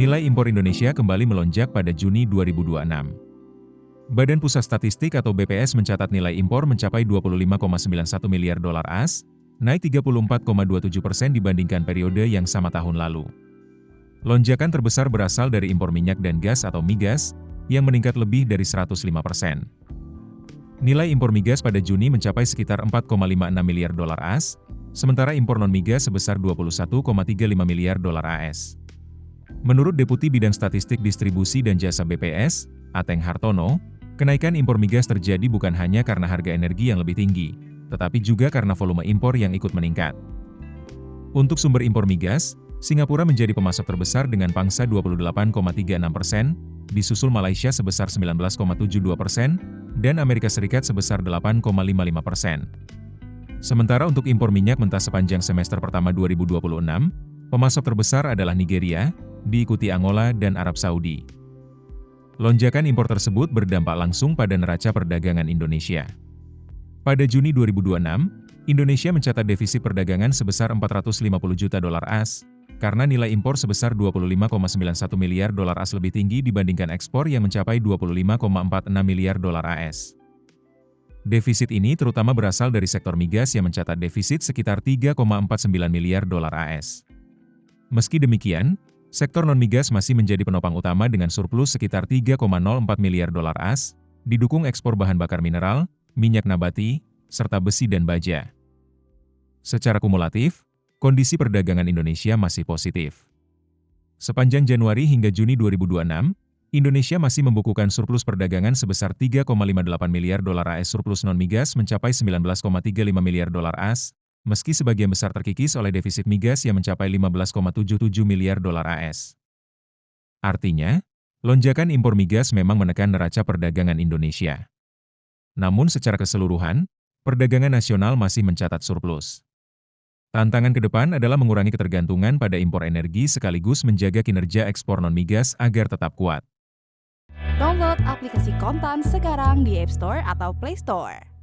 Nilai impor Indonesia kembali melonjak pada Juni 2026. Badan Pusat Statistik atau BPS mencatat nilai impor mencapai 25,91 miliar dolar AS, naik 34,27% dibandingkan periode yang sama tahun lalu. Lonjakan terbesar berasal dari impor minyak dan gas atau migas, yang meningkat lebih dari 105%. Nilai impor migas pada Juni mencapai sekitar 4,56 miliar dolar AS, sementara impor non-migas sebesar 21,35 miliar dolar AS. Menurut Deputi Bidang Statistik Distribusi dan Jasa BPS, Ateng Hartono, kenaikan impor migas terjadi bukan hanya karena harga energi yang lebih tinggi, tetapi juga karena volume impor yang ikut meningkat. Untuk sumber impor migas, Singapura menjadi pemasok terbesar dengan pangsa 28,36%, disusul Malaysia sebesar 19,72%, dan Amerika Serikat sebesar 8,55%. Sementara untuk impor minyak mentah sepanjang semester pertama 2026, pemasok terbesar adalah Nigeria, diikuti Angola dan Arab Saudi. Lonjakan impor tersebut berdampak langsung pada neraca perdagangan Indonesia. Pada Juni 2026, Indonesia mencatat defisit perdagangan sebesar 450 juta dolar AS, karena nilai impor sebesar 25,91 miliar dolar AS lebih tinggi dibandingkan ekspor yang mencapai 25,46 miliar dolar AS. Defisit ini terutama berasal dari sektor migas yang mencatat defisit sekitar 3,49 miliar dolar AS. Meski demikian, sektor non-migas masih menjadi penopang utama dengan surplus sekitar 3,04 miliar dolar AS, didukung ekspor bahan bakar mineral, minyak nabati, serta besi dan baja. Secara kumulatif, kondisi perdagangan Indonesia masih positif. Sepanjang Januari hingga Juni 2026, Indonesia masih membukukan surplus perdagangan sebesar 3,58 miliar dolar AS. Surplus non-migas mencapai 19,35 miliar dolar AS, meski sebagian besar terkikis oleh defisit migas yang mencapai 15,77 miliar dolar AS. Artinya, lonjakan impor migas memang menekan neraca perdagangan Indonesia. Namun secara keseluruhan, perdagangan nasional masih mencatat surplus. Tantangan ke depan adalah mengurangi ketergantungan pada impor energi sekaligus menjaga kinerja ekspor non-migas agar tetap kuat. Download aplikasi Kontan sekarang di App Store atau Play Store.